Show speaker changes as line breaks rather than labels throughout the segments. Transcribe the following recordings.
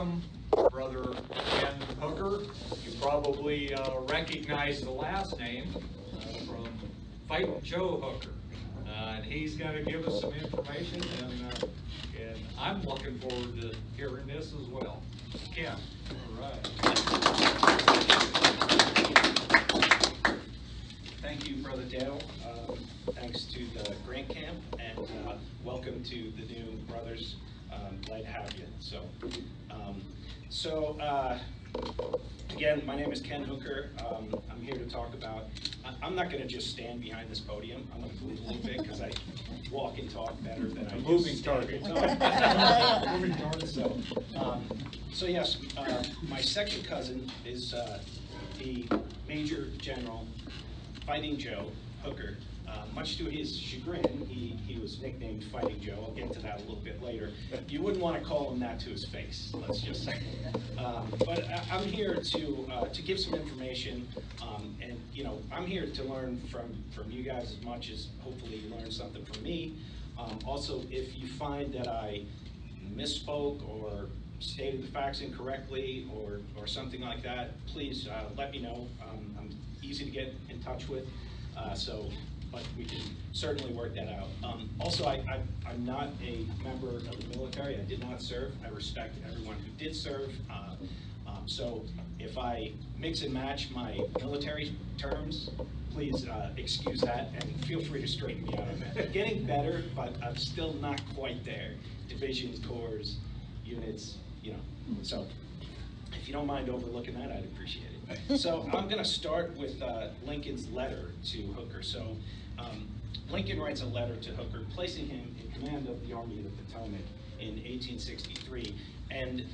welcome Brother Ken Hooker. You probably recognize the last name from Fighting Joe Hooker. And he's going to give us some information, and I'm looking forward to hearing this as well. Ken.
All right. Thank you, Brother Dale. Thanks to the Grant Camp, and welcome to the new brothers. Glad to have you. Again, my name is Ken Hooker. I'm here to talk about, I'm not going to just stand behind this podium. I'm going to move a little bit because I walk and talk better than I
moving target.
Moving target. So yes, my second cousin is the Major General Fighting Joe Hooker. Much to his chagrin, he was nicknamed Fighting Joe. I'll get to that a little bit later. You wouldn't want to call him that to his face, let's just say. But I'm here to give some information, and I'm here to learn from you guys as much as hopefully you learn something from me. Also, if you find that I misspoke or stated the facts incorrectly or something like that, please let me know. I'm easy to get in touch with. But we can certainly work that out. Also, I'm not a member of the military. I did not serve. I respect everyone who did serve. So if I mix and match my military terms, please excuse that and feel free to straighten me out on that. I'm getting better, but I'm still not quite there. Divisions, corps, units, So if you don't mind overlooking that, I'd appreciate it. So I'm going to start with Lincoln's letter to Hooker. So Lincoln writes a letter to Hooker, placing him in command of the Army of the Potomac in 1863. And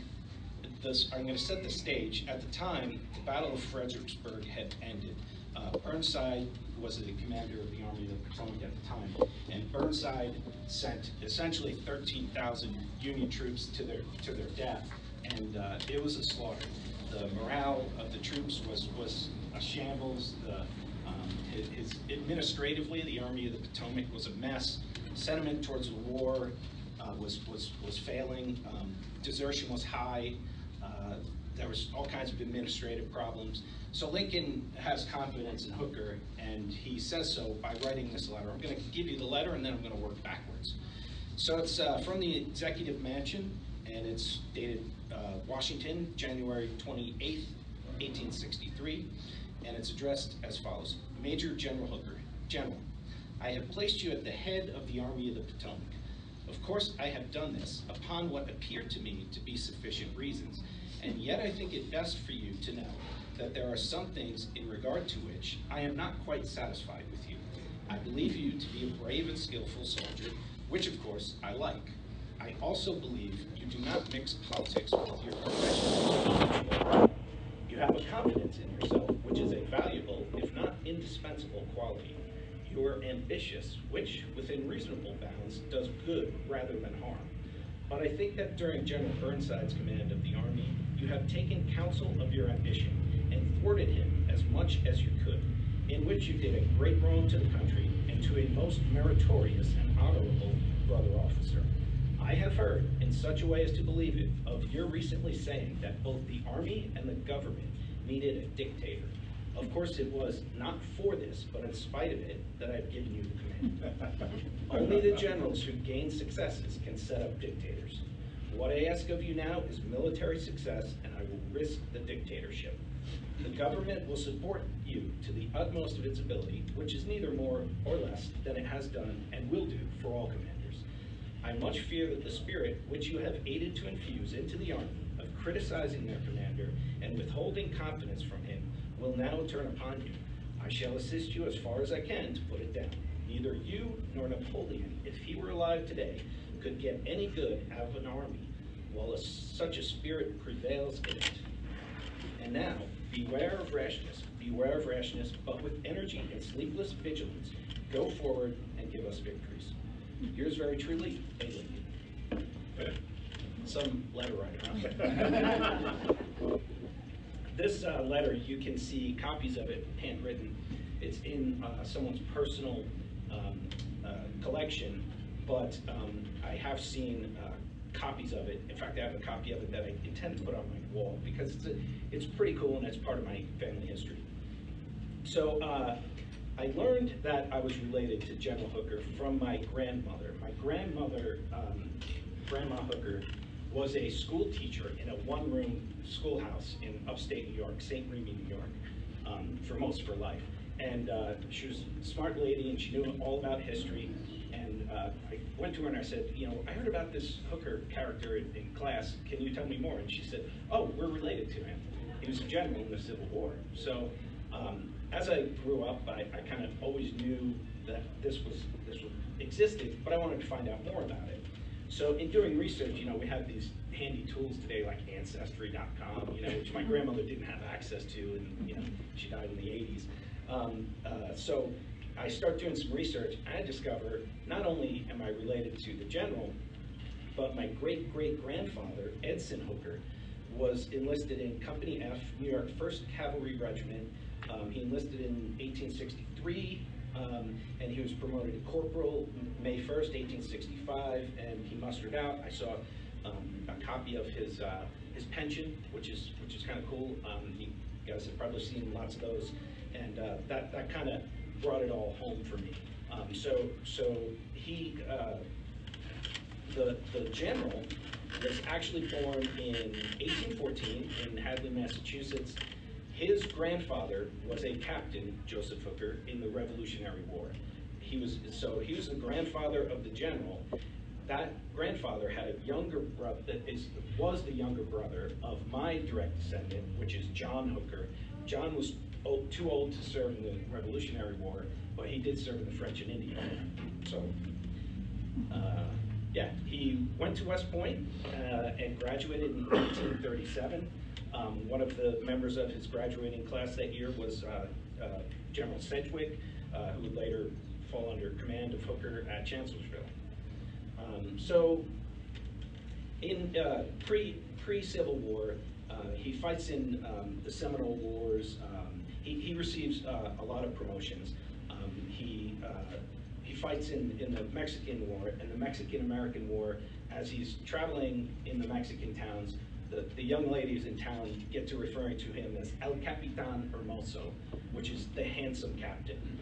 I'm going to set the stage. At the time, the Battle of Fredericksburg had ended. Burnside was the commander of the Army of the Potomac at the time, and Burnside sent essentially 13,000 Union troops to their death, and it was a slaughter. The morale of the troops was a shambles. Administratively, the Army of the Potomac was a mess. Sentiment towards the war was failing. Desertion was high. There was all kinds of administrative problems. So Lincoln has confidence in Hooker, and he says so by writing this letter. I'm going to give you the letter, and then I'm going to work backwards. So it's from the Executive Mansion, and it's dated Washington, January 28th, 1863, and it's addressed as follows. Major General Hooker, General, I have placed you at the head of the Army of the Potomac. Of course, I have done this upon what appear to me to be sufficient reasons, and yet I think it best for you to know that there are some things in regard to which I am not quite satisfied with you. I believe you to be a brave and skillful soldier, which of course I like. I also believe you do not mix politics with your profession. You have a confidence in yourself, which is a valuable, if not indispensable, quality. You are ambitious, which, within reasonable bounds, does good rather than harm. But I think that during General Burnside's command of the Army, you have taken counsel of your ambition and thwarted him as much as you could, in which you did a great wrong to the country and to a most meritorious and honorable brother officer. I have heard, in such a way as to believe it, of your recently saying that both the Army and the government needed a dictator. Of course, it was not for this, but in spite of it, that I've given you the command. Only the generals who gain successes can set up dictators. What I ask of you now is military success, and I will risk the dictatorship. The government will support you to the utmost of its ability, which is neither more or less than it has done and will do for all commanders. I much fear that the spirit which you have aided to infuse into the Army of criticizing their commander and withholding confidence from him will now turn upon you. I shall assist you as far as I can to put it down. Neither you nor Napoleon, if he were alive today, could get any good out of an army while such a spirit prevails in it. And now, beware of rashness, but with energy and sleepless vigilance, go forward and give us victories. Yours very truly, A. Lincoln. Some letter writer, huh? This letter, you can see copies of it handwritten. It's in someone's personal collection, but I have seen copies of it. In fact, I have a copy of it that I intend to put on my wall because it's pretty cool and it's part of my family history. So I learned that I was related to General Hooker from my grandmother. My grandmother, Grandma Hooker, was a school teacher in a one-room schoolhouse in upstate New York, St. Remy, New York, for most of her life. And she was a smart lady, and she knew all about history. And I went to her and I said, you know, I heard about this Hooker character in class. Can you tell me more? And she said, oh, we're related to him. He was a general in the Civil War. So as I grew up, I kind of always knew that this existed, but I wanted to find out more about it. So in doing research, you know, we have these handy tools today like Ancestry.com, you know, which my grandmother didn't have access to, and you know, she died in the 80s. So I start doing some research, and I discover not only am I related to the general, but my great-great-grandfather, Edson Hooker, was enlisted in Company F, New York 1st Cavalry Regiment. He enlisted in 1863, and he was promoted to corporal May 1st, 1865, and he mustered out. I saw a copy of his pension, which is kind of cool. You guys have probably seen lots of those, and that kind of brought it all home for me. So he, the general, was actually born in 1814 in Hadley, Massachusetts. His grandfather was a captain, Joseph Hooker, in the Revolutionary War. He was the grandfather of the general. That grandfather had a younger brother that was the younger brother of my direct descendant, which is John Hooker. John was too old to serve in the Revolutionary War, but he did serve in the French and Indian War. So, yeah, he went to West Point and graduated in 1837. One of the members of his graduating class that year was General Sedgwick, who would later fall under command of Hooker at Chancellorsville. So in pre-Civil War, he fights in the Seminole Wars. He receives a lot of promotions. He fights in the Mexican War and the Mexican-American War. As he's traveling in the Mexican towns, the young ladies in town get to referring to him as El Capitan Hermoso, which is the handsome captain.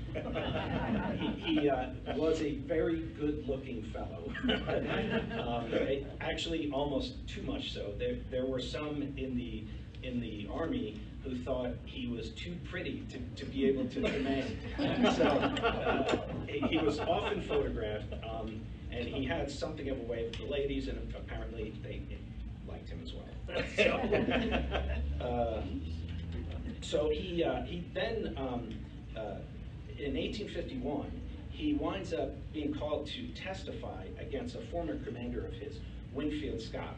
He was a very good-looking fellow. Actually, almost too much so. There were some in the Army who thought he was too pretty to be able to command. So he was often photographed, and he had something of a way with the ladies, and apparently they liked him as well. So he then, in 1851, he winds up being called to testify against a former commander of his, Winfield Scott.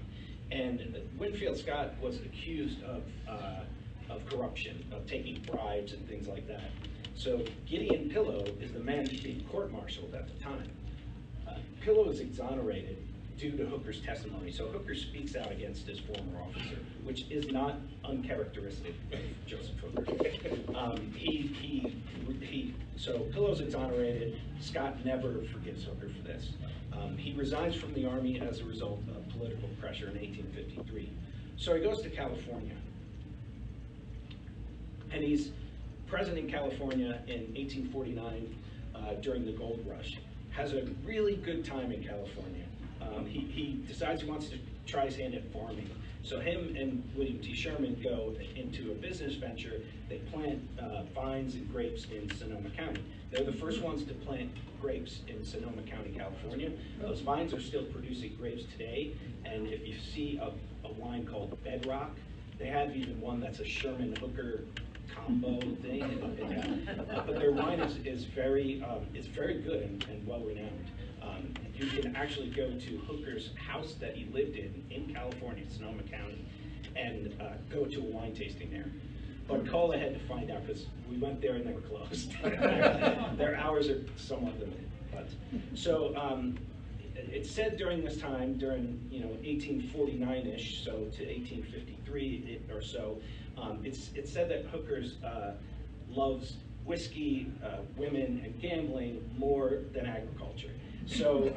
And Winfield Scott was accused of corruption, of taking bribes and things like that. So Gideon Pillow is the man being court-martialed at the time. Pillow is exonerated due to Hooker's testimony. So Hooker speaks out against his former officer, which is not uncharacteristic of Joseph Hooker. So Pillow's exonerated. Scott never forgives Hooker for this. He resigns from the Army as a result of political pressure in 1853. So he goes to California. And he's president in California in 1849 during the gold rush. Has a really good time in California. He decides he wants to try his hand at farming. So him and William T. Sherman go into a business venture. They plant vines and grapes in Sonoma County. They're the first ones to plant grapes in Sonoma County, California. Those vines are still producing grapes today. And if you see a wine called Bedrock, they have even one that's a Sherman Hooker combo thing. But their wine is very good and well renowned. You can actually go to Hooker's house that he lived in California, Sonoma County, and go to a wine tasting there. But call ahead to find out, because we went there and they were closed. Their hours are somewhat limited. But so it's said during this time, during 1849-ish, so to 1853 or so, it's said that Hooker's loves whiskey, women, and gambling more than agriculture. So,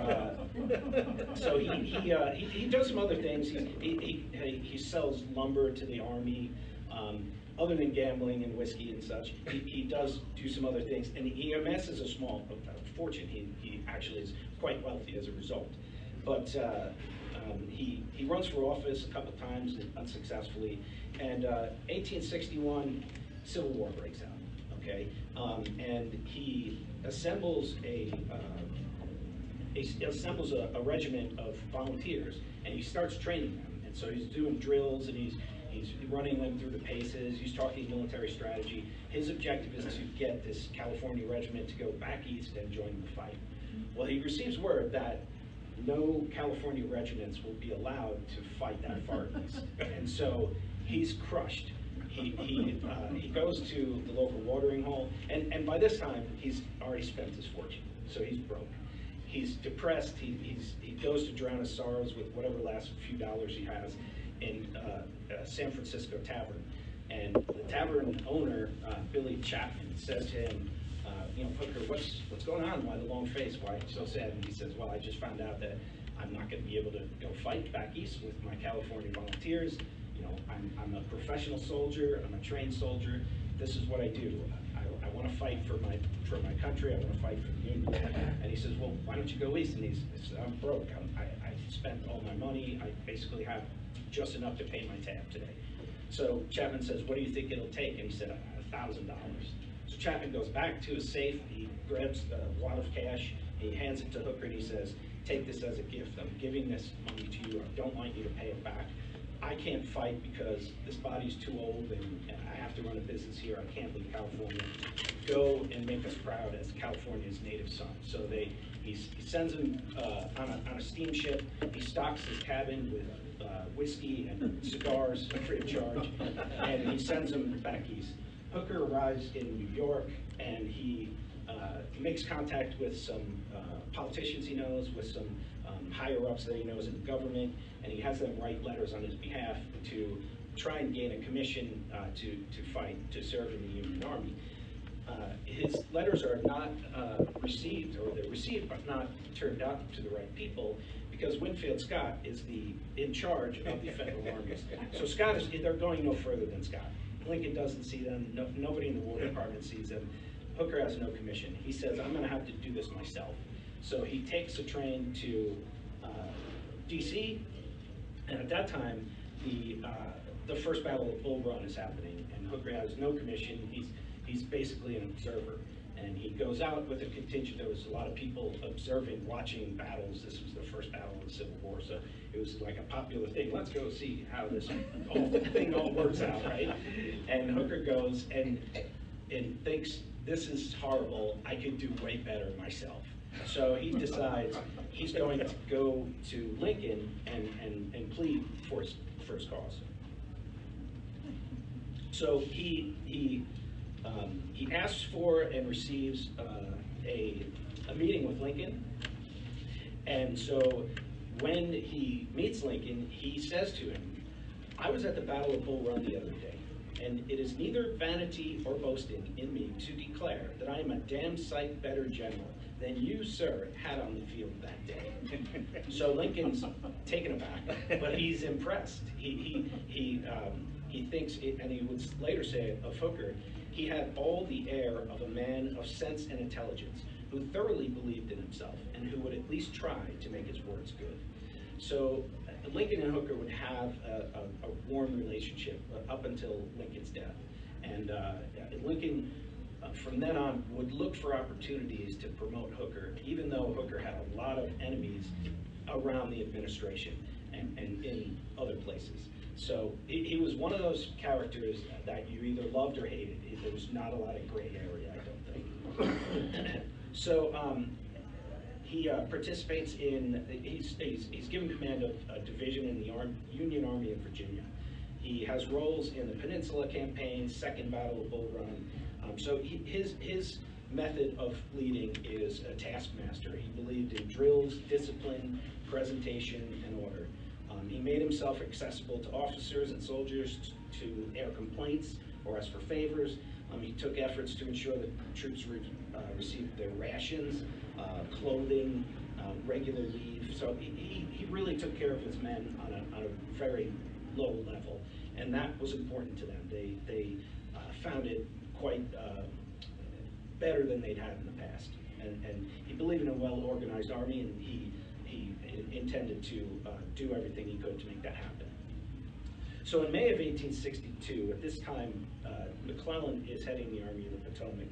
so he does some other things. He sells lumber to the Army. Other than gambling and whiskey and such, he does do some other things, and he amasses a small fortune. He actually is quite wealthy as a result. But he runs for office a couple of times unsuccessfully, and 1861, Civil War breaks out. Okay, and he assembles a regiment of volunteers, and he starts training them. And so he's doing drills, and he's running them through the paces. He's talking military strategy. His objective is to get this California regiment to go back east and join the fight. Well, he receives word that no California regiments will be allowed to fight that far east, and so he's crushed. He goes to the local watering hole, and by this time he's already spent his fortune, so he's broke. He's depressed. He goes to drown his sorrows with whatever last few dollars he has in a San Francisco tavern, and the tavern owner, Billy Chapman, says to him, you know, Hooker, what's going on? Why the long face? Why so sad? And he says, well, I just found out that I'm not going to be able to go fight back east with my California volunteers. You know, I'm a professional soldier. I'm a trained soldier. This is what I do. I want to fight for my country. I want to fight for the Union. And he says, well, why don't you go east? And he says, I'm broke. I spent all my money. I basically have just enough to pay my tab today. So Chapman says, what do you think it'll take? And he said, $1,000. So Chapman goes back to his safe. He grabs a wad of cash. He hands it to Hooker, and he says, take this as a gift. I'm giving this money to you. I don't want you to pay it back. I can't fight because this body's too old, and I have to run a business here. I can't leave California. Go and make us proud as California's native son. So he sends him on a steamship. He stocks his cabin with whiskey and cigars free of charge, and he sends him back east. Hooker arrives in New York, and he makes contact with some politicians he knows, with some higher-ups that he knows in the government, and he has them write letters on his behalf to try and gain a commission to serve in the Union Army. His letters are not received, or they're received but not turned out to the right people, because Winfield Scott is in charge of the federal armies. So Scott they're going no further than Scott. Lincoln doesn't see them. Nobody in the War Department sees them. Hooker has no commission. He says, I'm going to have to do this myself. So he takes a train to D.C., and at that time, the first Battle of Bull Run is happening, and Hooker has no commission. He's basically an observer, and he goes out with a contingent. There was a lot of people observing, watching battles. This was the first battle of the Civil War, so it was like a popular thing. Let's go see how this whole thing all works out, right? And Hooker goes and thinks, this is horrible. I could do way better myself. So he decides he's going to go to Lincoln and plead for his cause. So he asks for and receives a meeting with Lincoln. And so when he meets Lincoln, he says to him, I was at the Battle of Bull Run the other day, and it is neither vanity or boasting in me to declare that I am a damn sight better general than you, sir, had on the field that day. So Lincoln's taken aback, but he's impressed. He thinks, and he would later say of Hooker, he had all the air of a man of sense and intelligence, who thoroughly believed in himself, and who would at least try to make his words good. So Lincoln and Hooker would have a warm relationship up until Lincoln's death. And Lincoln, from then on, would look for opportunities to promote Hooker, even though Hooker had a lot of enemies around the administration and in other places. So he was one of those characters that you either loved or hated. There was not a lot of gray area, I don't think. So he participates in, he's given command of a division in the Union Army of Virginia. He has roles in the Peninsula Campaign, Second Battle of Bull Run. So his method of leading is a taskmaster. He believed in drills, discipline, presentation, and order. He made himself accessible to officers and soldiers to air complaints or ask for favors. He took efforts to ensure that troops received their rations, clothing, regular leave. So he really took care of his men on a very low level, and that was important to them. They found it quite better than they'd had in the past. And he believed in a well-organized army, and he intended to do everything he could to make that happen. So in May of 1862, at this time, McClellan is heading the Army of the Potomac,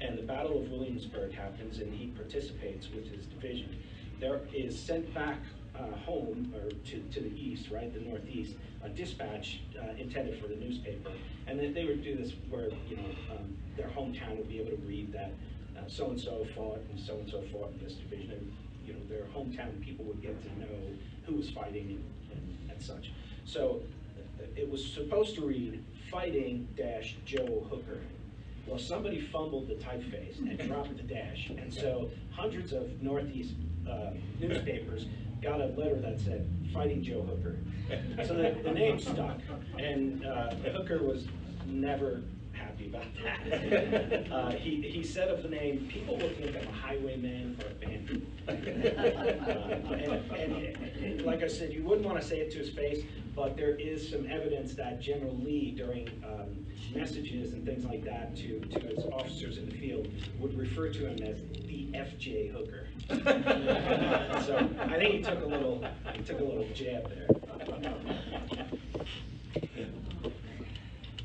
and the Battle of Williamsburg happens, and he participates with his division. There is sent back home, or to the east, right, the northeast, a dispatch intended for the newspaper, and then they would do this where, you know, their hometown would be able to read that so-and-so fought and so-and-so fought in this division, and, you know, their hometown people would get to know who was fighting and such. So it was supposed to read, fighting - Joe Hooker. Well, somebody fumbled the typeface and dropped the dash, and so hundreds of Northeast newspapers got a letter that said, fighting Joe Hooker. So the name stuck, and Hooker was never happy about that. He said of the name, people will think I'm a highwayman or a bandit. And like I said, you wouldn't want to say it to his face, but there is some evidence that General Lee, during messages and things like that to his officers in the field, would refer to him as the F.J. Hooker. So I think he took a little jab there.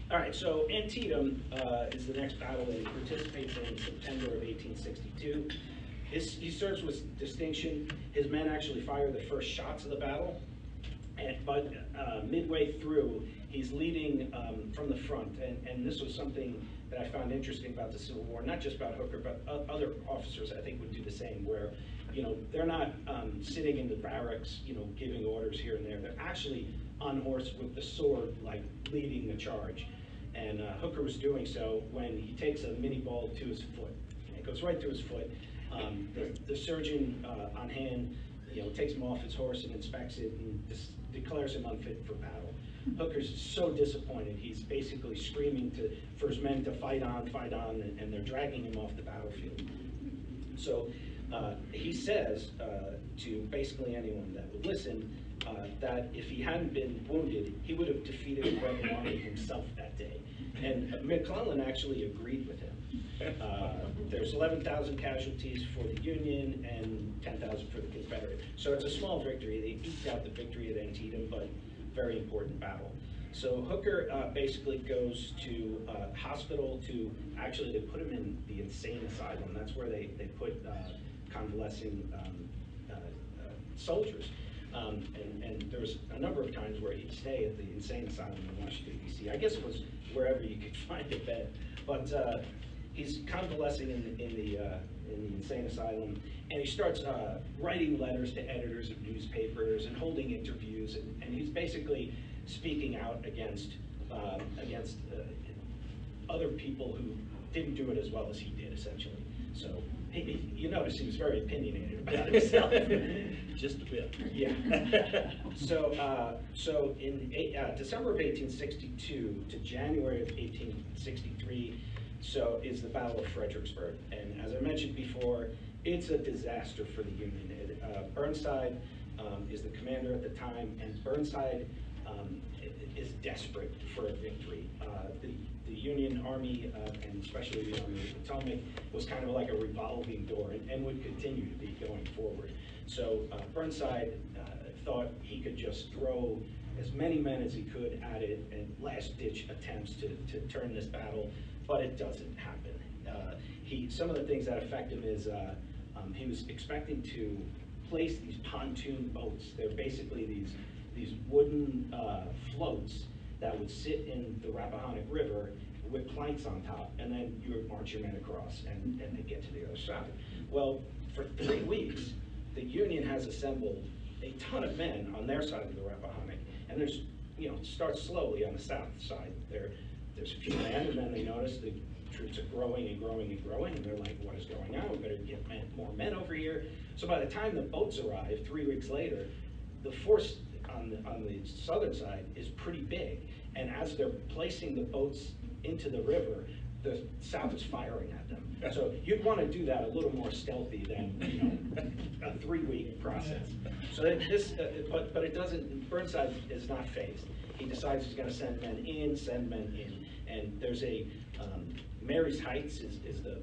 All right, so Antietam is the next battle that he participates in September of 1862. He serves with distinction. His men actually fire the first shots of the battle, but midway through, he's leading from the front, and this was something that I found interesting about the Civil War, not just about Hooker, but other officers I think would do the same, where, you know, they're not sitting in the barracks, you know, giving orders here and there. They're actually on horse with the sword, like leading the charge. And Hooker was doing so when he takes a mini ball to his foot. It goes right through his foot. The surgeon on hand, you know, takes him off his horse and inspects it and declares him unfit for battle. Hooker's so disappointed. He's basically screaming for his men to fight on, and they're dragging him off the battlefield. So he says to basically anyone that would listen that if he hadn't been wounded, he would have defeated the Rebel army himself that day. And McClellan actually agreed with him. There's 11,000 casualties for the Union and 10,000 for the Confederate. So it's a small victory. They eked out the victory at Antietam, but very important battle. So Hooker basically goes to hospital to, actually they put him in the insane asylum. That's where they put convalescing soldiers. And there was a number of times where he'd stay at the insane asylum in Washington, D.C. I guess it was wherever you could find a bed. But he's convalescing in the insane asylum, and he starts writing letters to editors of newspapers and holding interviews, and he's basically speaking out against other people who didn't do it as well as he did, essentially. So you notice he was very opinionated about himself.
Just a bit.
Yeah. So in December of 1862 to January of 1863, so is the Battle of Fredericksburg. And as I mentioned before, it's a disaster for the Union. Burnside is the commander at the time, and Burnside is desperate for a victory. The Union Army, and especially the Army of the Potomac, was kind of like a revolving door, and would continue to be going forward. So Burnside thought he could just throw as many men as he could at it and last-ditch attempts to turn this battle, but it doesn't happen. Some of the things that affect him is he was expecting to place these pontoon boats. They're basically these wooden floats that would sit in the Rappahannock River with planks on top, and then you would march your men across and they get to the other side. Well, for 3 weeks, the Union has assembled a ton of men on their side of the Rappahannock, and there's, you know, starts slowly on the south side. There's a few men, and then they notice the troops are growing and growing and growing, and they're like, what is going on? We better get more men over here. So by the time the boats arrive 3 weeks later, the force on the southern side is pretty big, and as they're placing the boats into the river, the South is firing at them. So you'd want to do that a little more stealthy than, you know, a 3-week process. So this, but it doesn't. Burnside is not phased. He decides he's going to send men in, and there's a Mary's Heights is the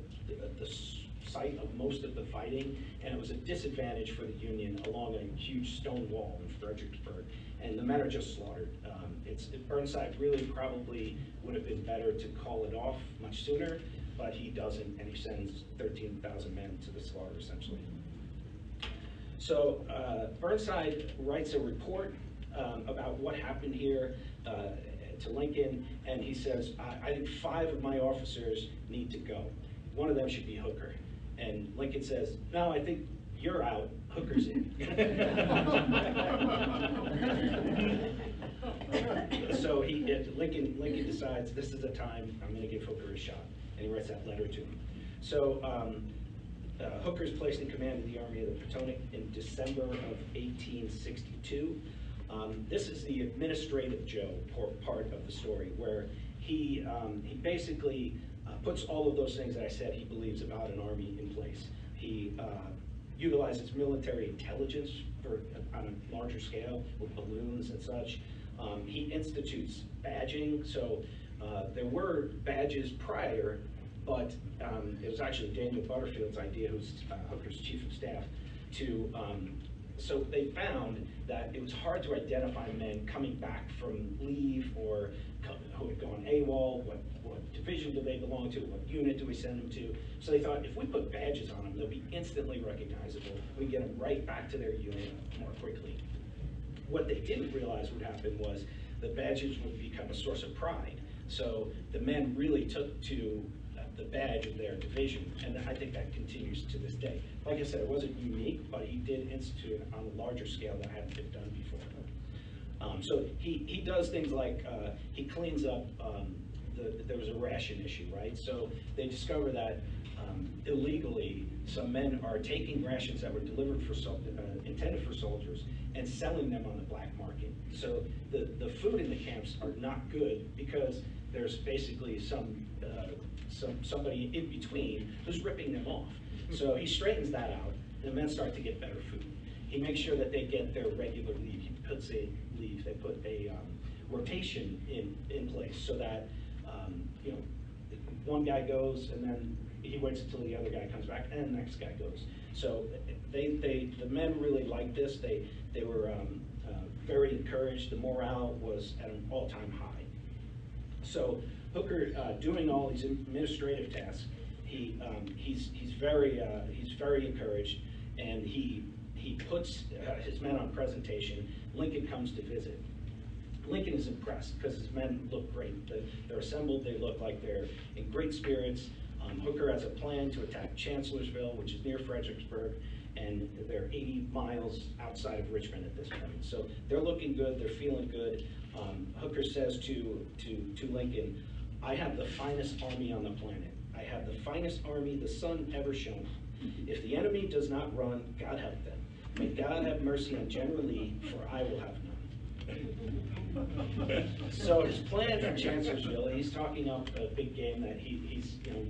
site of most of the fighting, and it was a disadvantage for the Union along a huge stone wall in Fredericksburg, and the men are just slaughtered. Burnside really probably would have been better to call it off much sooner, but he doesn't, and he sends 13,000 men to the slaughter, essentially. So Burnside writes a report about what happened here to Lincoln, and he says, I think 5 of my officers need to go. One of them should be Hooker. And Lincoln says, no, I think you're out, Hooker's in. So Lincoln decides this is the time I'm going to give Hooker a shot, and he writes that letter to him. So Hooker's placed in command of the Army of the Potomac in December of 1862. This is the administrative Joe part of the story, where he basically puts all of those things that I said he believes about an army in place. He utilizes military intelligence on a larger scale with balloons and such. He institutes badging, so there were badges prior, but it was actually Daniel Butterfield's idea, who's Hooker's chief of staff, so they found that it was hard to identify men coming back from leave or who had gone AWOL, what division do they belong to, what unit do we send them to. So they thought, if we put badges on them, they'll be instantly recognizable. We can get them right back to their unit more quickly. What they didn't realize would happen was the badges would become a source of pride. So the men really took to the badge of their division, and I think that continues to this day. Like I said, it wasn't unique, but he did institute it on a larger scale that hadn't been done before. So he does things like he cleans up, there was a ration issue, right? So they discover that illegally some men are taking rations that were delivered for intended for soldiers and selling them on the black market. So the food in the camps are not good because there's basically somebody in between who's ripping them off. So he straightens that out, and the men start to get better food. He makes sure that they get their regular leave. He puts a leave, they put a rotation in place so that you know, one guy goes and then he waits until the other guy comes back and the next guy goes. So the men really liked this. They were very encouraged. The morale was at an all-time high. So Hooker, doing all these administrative tasks, he's very encouraged, and he puts his men on presentation. Lincoln comes to visit. Lincoln is impressed because his men look great. They're assembled. They look like they're in great spirits. Hooker has a plan to attack Chancellorsville, which is near Fredericksburg, and they're 80 miles outside of Richmond at this point. So they're looking good. They're feeling good. Hooker says to Lincoln, I have the finest army on the planet. I have the finest army the sun ever shown. If the enemy does not run, God help them. May God have mercy on General Lee, for I will have none. So his plan for Chancellorsville, he's talking up a big game that he's you know,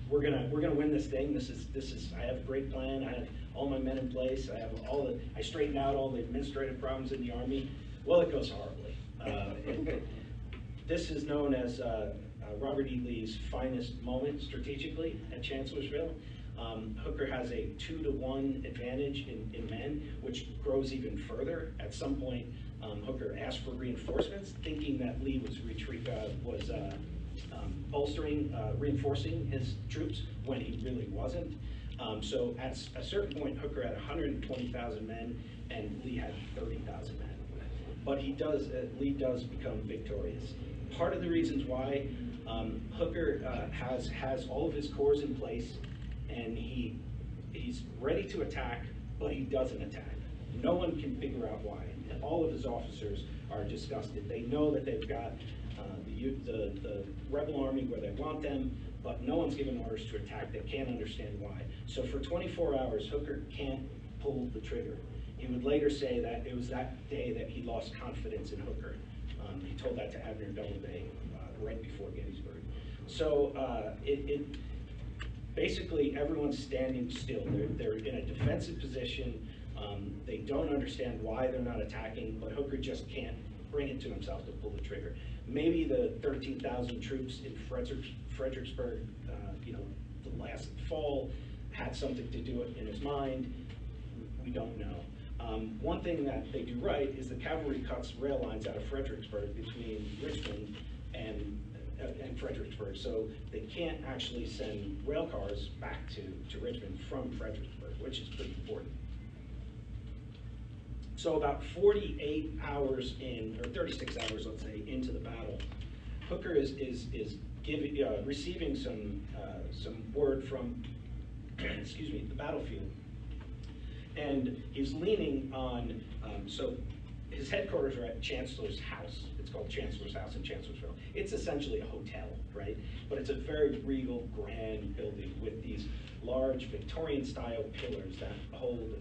we're gonna win this thing. This is I have a great plan. I have all my men in place. I straightened out all the administrative problems in the army. Well, it goes horribly. This is known as Robert E. Lee's finest moment strategically at Chancellorsville. Hooker has a 2-to-1 advantage in men, which grows even further. At some point, Hooker asked for reinforcements, thinking that Lee was reinforcing his troops when he really wasn't. So at a certain point, Hooker had 120,000 men, and Lee had 30,000 men. But Lee does become victorious. Part of the reasons why Hooker has all of his corps in place, and he's ready to attack, but he doesn't attack. No one can figure out why. All of his officers are disgusted. They know that they've got the rebel army where they want them, but no one's given orders to attack. They can't understand why. So for 24 hours, Hooker can't pull the trigger. He would later say that it was that day that he lost confidence in Hooker. He told that to Abner Doubleday right before Gettysburg. So basically everyone's standing still. They're in a defensive position. They don't understand why they're not attacking, but Hooker just can't bring it to himself to pull the trigger. Maybe the 13,000 troops in Fredericksburg, the last fall had something to do it in his mind. We don't know. One thing that they do right is the cavalry cuts rail lines out of Fredericksburg between Richmond and Fredericksburg, so they can't actually send rail cars back to Richmond from Fredericksburg, which is pretty important. So about 48 hours in, or 36 hours, let's say, into the battle, Hooker is receiving some word from, excuse me, the battlefield, and he's leaning on. So his headquarters are at Chancellor's House. It's called Chancellor's House in Chancellorsville. It's essentially a hotel, right? But it's a very regal, grand building with these large Victorian-style pillars that hold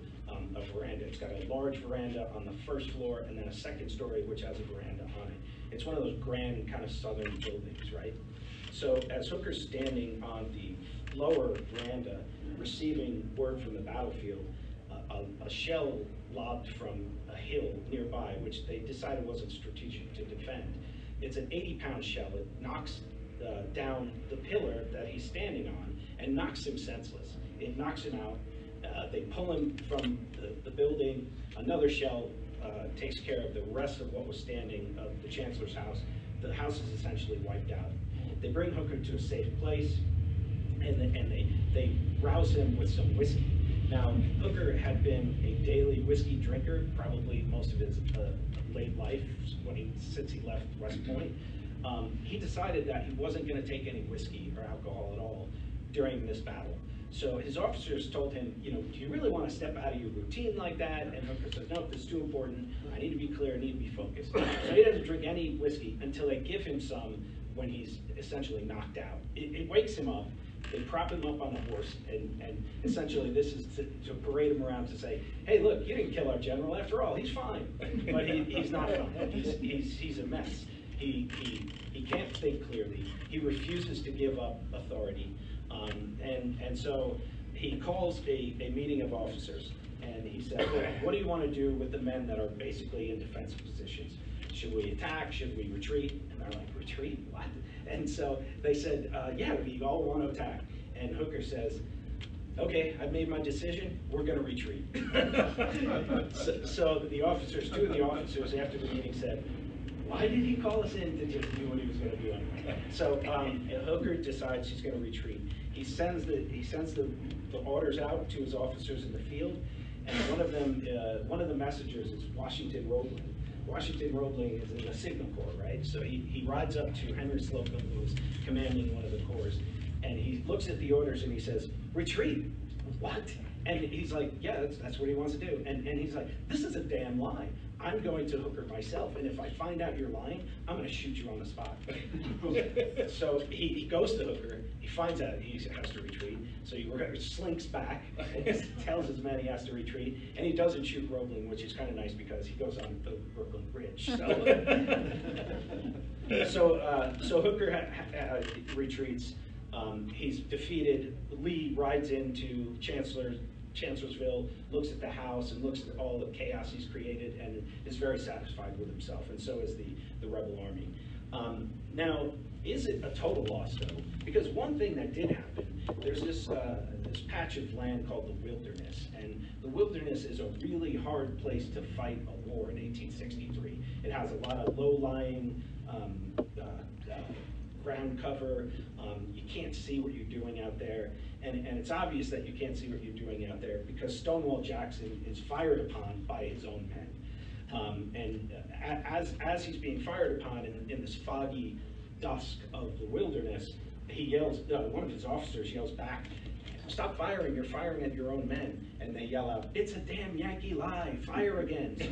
a veranda. It's got a large veranda on the first floor and then a second story which has a veranda on it. It's one of those grand kind of southern buildings, right? So as Hooker's standing on the lower veranda receiving word from the battlefield, a shell lobbed from a hill nearby, which they decided wasn't strategic to defend. It's an 80-pound shell. It knocks down the pillar that he's standing on and knocks him senseless. It knocks him out. They pull him from the building. Another shell takes care of the rest of what was standing of the Chancellor's house. The house is essentially wiped out. They bring Hooker to a safe place, and they rouse him with some whiskey. Now, Hooker had been a daily whiskey drinker, probably most of his late life since he left West Point. He decided that he wasn't going to take any whiskey or alcohol at all during this battle. So his officers told him, do you really want to step out of your routine like that? And Hooker says, no, this is too important. I need to be clear, I need to be focused. So he doesn't drink any whiskey until they give him some when he's essentially knocked out. It wakes him up. They prop him up on a horse, and essentially this is to parade him around to say, hey, look, you didn't kill our general. After all, he's fine. But he's not fine. He's a mess. He can't think clearly. He refuses to give up authority. And so he calls a meeting of officers, and he said, what do you want to do with the men that are basically in defensive positions? Should we attack? Should we retreat? And they're like, retreat? What? And so they said, yeah, we all want to attack. And Hooker says, okay, I've made my decision, we're going to retreat. so the officers, two of the officers after the meeting said, why did he call us in to just do what he was going to do anyway? So Hooker decides he's going to retreat. He sends the orders out to his officers in the field, and one of the messengers is Washington Roebling. Washington Roebling is in the Signal Corps, right? So he rides up to Henry Slocum, who was commanding one of the corps, and he looks at the orders and he says, retreat. What? And he's like, yeah, that's what he wants to do. And he's like, this is a damn lie. I'm going to Hooker myself, and if I find out you're lying, I'm going to shoot you on the spot. So he goes to Hooker. He finds out he has to retreat. So he slinks back and tells his men he has to retreat, and he doesn't shoot Roebling, which is kind of nice because he goes on the Brooklyn Bridge. So Hooker retreats. He's defeated. Lee rides into Chancellorsville, looks at the house and looks at all the chaos he's created, and is very satisfied with himself, and so is the rebel army. Now, is it a total loss, though? Because one thing that did happen, there's this patch of land called the Wilderness, and the Wilderness is a really hard place to fight a war in 1863. It has a lot of low-lying ground cover. You can't see what you're doing out there, and it's obvious that you can't see what you're doing out there because Stonewall Jackson is fired upon by his own men. And as he's being fired upon in this foggy dusk of the Wilderness, he yells, one of his officers yells back, stop firing, you're firing at your own men. And they yell out, it's a damn Yankee lie, fire again. So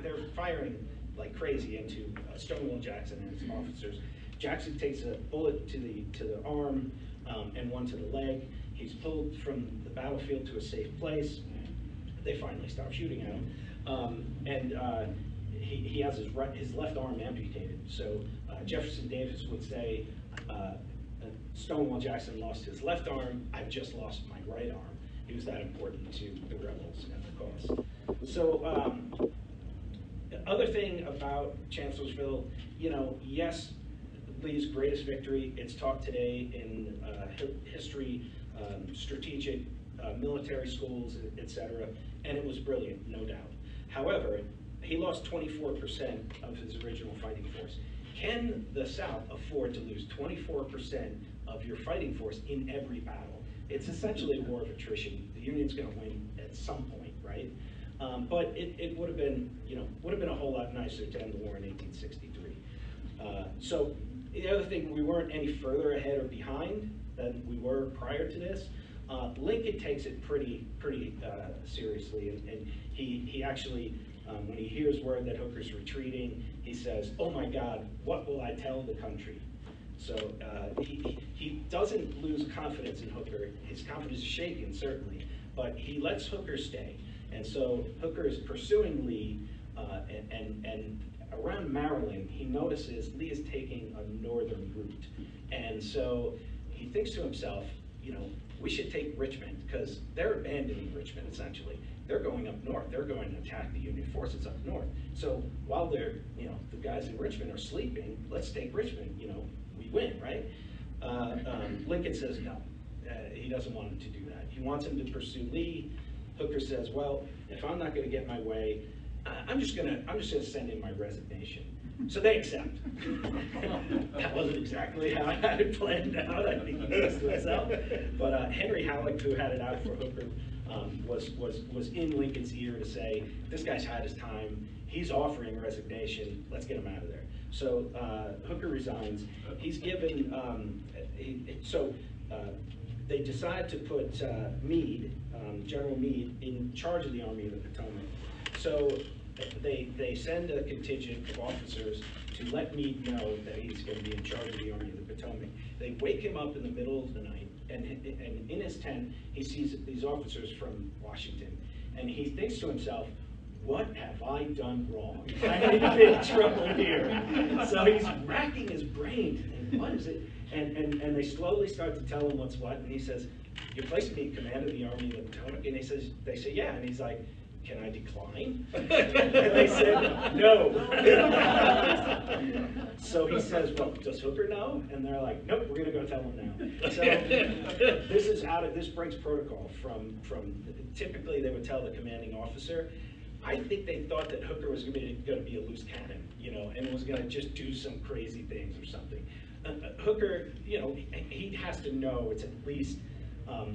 they're firing like crazy into Stonewall Jackson and his officers. Jackson takes a bullet to the arm and one to the leg. He's pulled from the battlefield to a safe place. They finally stop shooting at him. And he has his left arm amputated. So Jefferson Davis would say, Stonewall Jackson lost his left arm, I've just lost my right arm. He was that important to the rebels and the cause. So, the other thing about Chancellorsville, you know, yes, Lee's greatest victory, it's taught today in history, strategic military schools, etc., and it was brilliant, no doubt. However, he lost 24% of his original fighting force. Can the South afford to lose 24% of your fighting force in every battle? It's essentially a war of attrition. The Union's going to win at some point, right? But it would have been, you know, would have been a whole lot nicer to end the war in 1863. So the other thing, we weren't any further ahead or behind than we were prior to this. Lincoln takes it pretty seriously, and he actually, when he hears word that Hooker's retreating, he says, "Oh my God, what will I tell the country?" So he doesn't lose confidence in Hooker. His confidence is shaken, certainly, but he lets Hooker stay. And so Hooker is pursuing Lee, and around Maryland, he notices Lee is taking a northern route. And so he thinks to himself, you know, we should take Richmond, because they're abandoning Richmond, essentially. They're going up north. They're going to attack the Union forces up north. So while they're, you know, the guys in Richmond are sleeping, let's take Richmond, you know, we win, right? Lincoln says no. He doesn't want him to do that. He wants him to pursue Lee. Hooker says, well, if I'm not going to get my way, I'm just gonna send in my resignation. So they accept. That wasn't exactly how I had it planned out. I think he thinks to himself. But Henry Halleck, who had it out for Hooker, was in Lincoln's ear to say, this guy's had his time. He's offering resignation. Let's get him out of there. So Hooker resigns. He's given. They decide to put Meade, General Meade, in charge of the Army of the Potomac. So they send a contingent of officers to let Meade know that he's going to be in charge of the Army of the Potomac. They wake him up in the middle of the night, and in his tent, he sees these officers from Washington, and he thinks to himself, what have I done wrong? I'm in big trouble here. So he's racking his brain, and what is it? And they slowly start to tell him what's what, and he says, you're placing me in command of the Army of the Potomac? And they say, yeah, and he's like, can I decline? And they said, no. So he says, well, does Hooker know? And they're like, nope, we're gonna go tell him now. So this breaks protocol from typically they would tell the commanding officer. I think they thought that Hooker was gonna be a loose cannon, you know, and was gonna just do some crazy things or something. Hooker, you know, he has to know it's at least a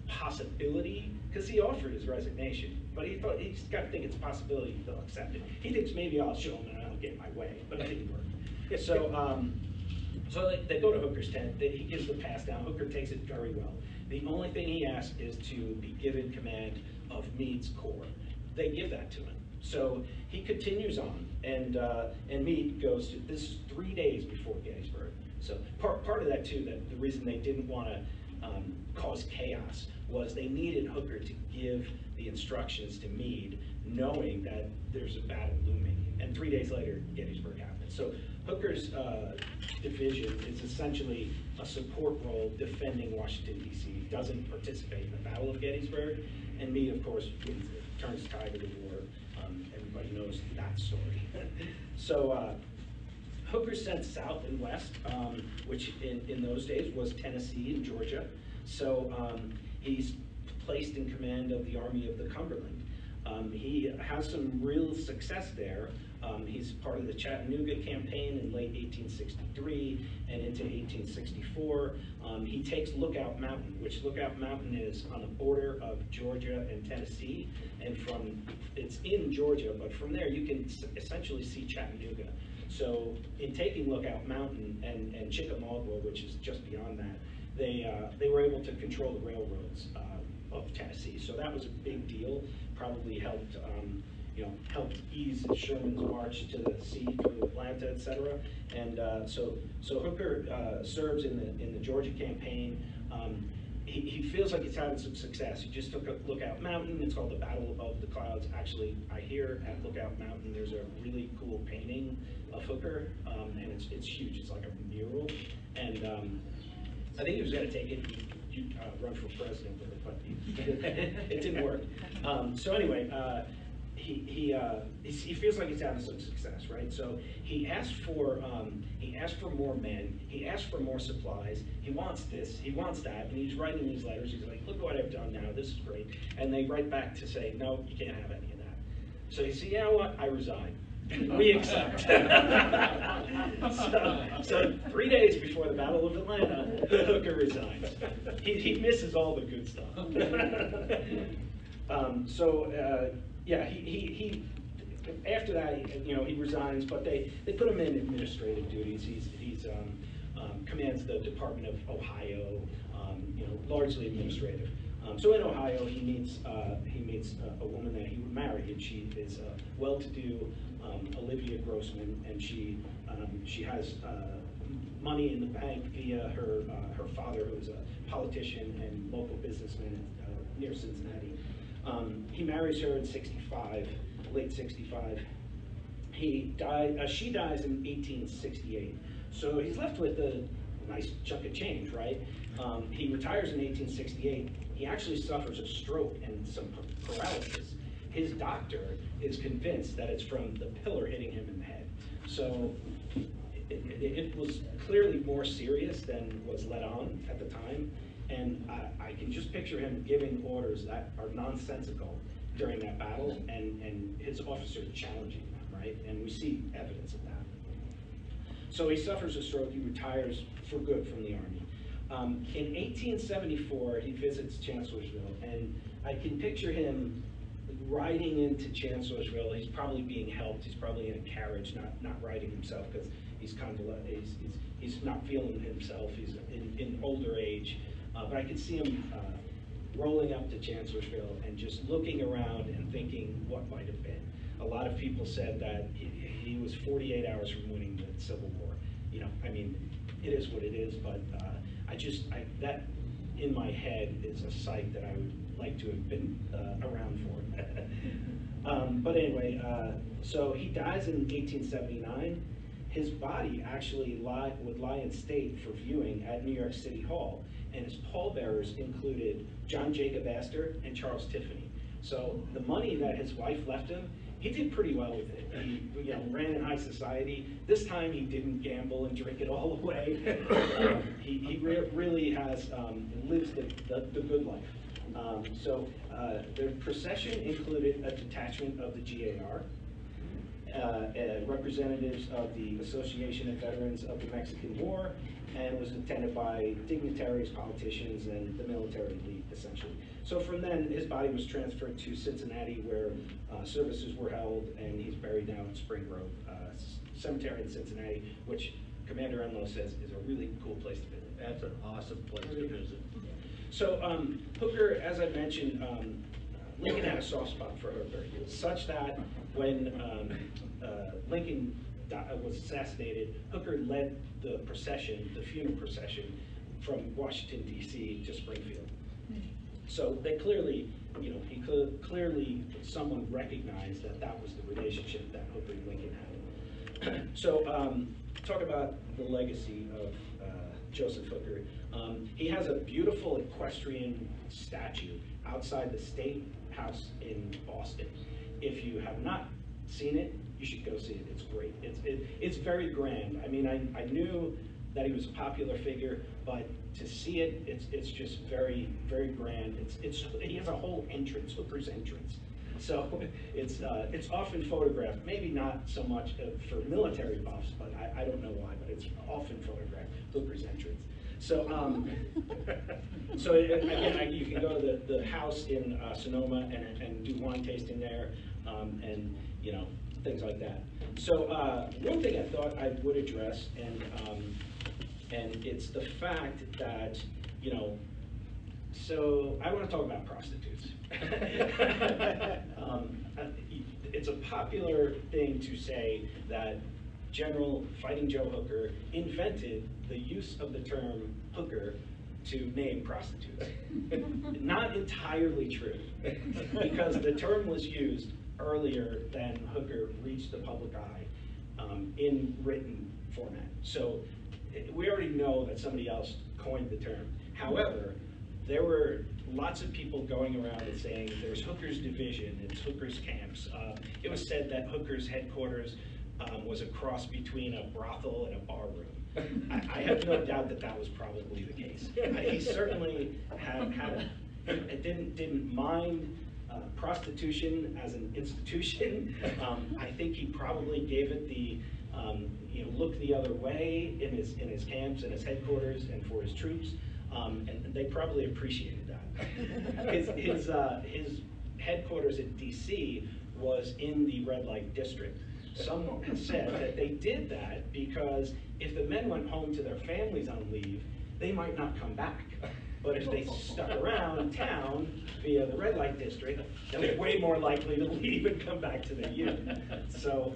possibility, because he offered his resignation, but he thought he's got to think it's a possibility they'll accept it. He thinks maybe I'll show him and I'll get my way, but it didn't work. So they go to Hooker's tent. He gives the pass down. Hooker takes it very well. The only thing he asks is to be given command of Meade's corps. They give that to him. So he continues on, and Meade goes to, this is 3 days before Gettysburg. So part of that too, that the reason they didn't want to cause chaos was they needed Hooker to give the instructions to Meade, knowing that there's a battle looming. And 3 days later, Gettysburg happened. So Hooker's division is essentially a support role defending Washington, D.C. He doesn't participate in the Battle of Gettysburg, and Meade, of course, wins it, turns tide of the war. Everybody knows that story. So Hooker's sent south and west, which in those days was Tennessee and Georgia. So he's placed in command of the Army of the Cumberland. He has some real success there. He's part of the Chattanooga campaign in late 1863 and into 1864. He takes Lookout Mountain, which Lookout Mountain is on the border of Georgia and Tennessee. And it's in Georgia, but from there you can essentially see Chattanooga. So in taking Lookout Mountain and Chickamauga, which is just beyond that, they were able to control the railroads of Tennessee. So that was a big deal. Probably helped helped ease Sherman's march to the sea through Atlanta, etc. And so Hooker serves in the Georgia campaign. He feels like he's having some success. He just took a Lookout Mountain. It's called the Battle of the Clouds. Actually, I hear at Lookout Mountain there's a really cool painting of Hooker, and it's huge. It's like a mural. And I think he was going to take it, run for president with it, but it didn't work. So anyway, he feels like he's having some success, right? So he asked for more men, he asked for more supplies, he wants this, he wants that, and he's writing these letters. He's like, look what I've done now, this is great. And they write back to say, no, you can't have any of that. So he said, you know what, I resign. We accept. so 3 days before the Battle of Atlanta, Hooker resigns. He misses all the good stuff. Yeah, he after that, you know, he resigns, but they put him in administrative duties. He's commands the Department of Ohio, you know, largely administrative. So in Ohio, he meets a woman that he would marry, and she is well-to-do Olivia Grossman, and she has money in the bank via her father, who is a politician and local businessman near Cincinnati. He marries her in '65, late '65. She dies in 1868. So he's left with a nice chunk of change, right? He retires in 1868. He actually suffers a stroke and some paralysis. His doctor is convinced that it's from the pillar hitting him in the head. So it was clearly more serious than was let on at the time. And I can just picture him giving orders that are nonsensical during that battle, and his officers challenging them, right? And we see evidence of that. So he suffers a stroke, he retires for good from the Army. In 1874, he visits Chancellorsville, and I can picture him riding into Chancellorsville. He's probably being helped, he's probably in a carriage, not riding himself, because he's kind of, he's not feeling himself, he's in older age. But I could see him rolling up to Chancellorsville and just looking around and thinking what might have been. A lot of people said that he was 48 hours from winning the Civil War. You know, I mean, it is what it is, but that in my head is a sight that I would like to have been around for. But anyway, so he dies in 1879. His body actually would lie in state for viewing at New York City Hall, and his pallbearers included John Jacob Astor and Charles Tiffany. So the money that his wife left him, he did pretty well with it. He, you know, ran in high society. This time he didn't gamble and drink it all away. He really has lives the good life. So the procession included a detachment of the GAR, representatives of the Association of Veterans of the Mexican War, and was attended by dignitaries, politicians, and the military elite, essentially. So from then, his body was transferred to Cincinnati, where services were held, and he's buried now in Spring Grove Cemetery in Cincinnati, which Commander Enlow says is a really cool place to visit.
That's an awesome place to visit.
So Hooker, as I mentioned, Lincoln had a soft spot for Hooker, such that when Lincoln was assassinated, Hooker led the procession, the funeral procession, from Washington, D.C. to Springfield. So they clearly, you know, clearly someone recognized that that was the relationship that Hooker and Lincoln had. So talk about the legacy of Joseph Hooker. He has a beautiful equestrian statue outside the State House in Boston. If you have not seen it, you should go see it. It's great. It's very grand. I mean, I knew that he was a popular figure, but to see it, it's just very, very grand. He has a whole entrance, Hooker's entrance. So it's often photographed, maybe not so much for military buffs, but I don't know why, but it's often photographed, Hooker's entrance. So, so again, you can go to the house in Sonoma and do wine tasting there, and you know, things like that. So one thing I thought I would address, and it's the fact that, you know, so I want to talk about prostitutes. It's a popular thing to say that General Fighting Joe Hooker invented the use of the term hooker to name prostitutes. Not entirely true, because the term was used earlier than Hooker reached the public eye in written format. So we already know that somebody else coined the term. However, there were lots of people going around and saying there's Hooker's Division, it's Hooker's Camps. It was said that Hooker's headquarters was a cross between a brothel and a bar room. I have no doubt that that was probably the case. He certainly didn't mind prostitution as an institution. I think he probably gave it the look the other way in his camps and his headquarters and for his troops, and they probably appreciated that. His headquarters in D.C. was in the red light district. Some have said that they did that because if the men went home to their families on leave, they might not come back. But if they stuck around town via the red light district, then they're way more likely to leave and come back to their unit. So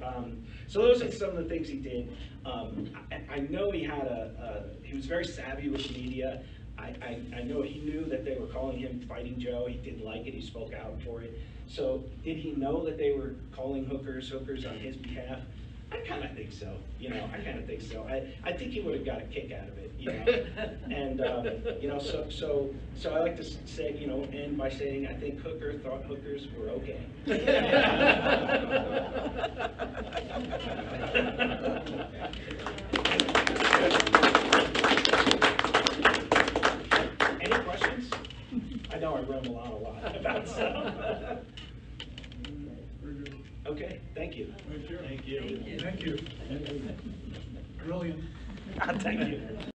those are some of the things he did. I know he was very savvy with media. I know he knew that they were calling him Fighting Joe. He didn't like it. He spoke out for it. So did he know that they were calling hookers on his behalf? I kind of think so. I kind of think so. I think he would have got a kick out of it. And so I like to say, end by saying I think Hooker thought hookers were okay. Any questions? I know I ramble on a lot about stuff. Okay, thank you.
Thank you. Thank you. Brilliant.
Thank you.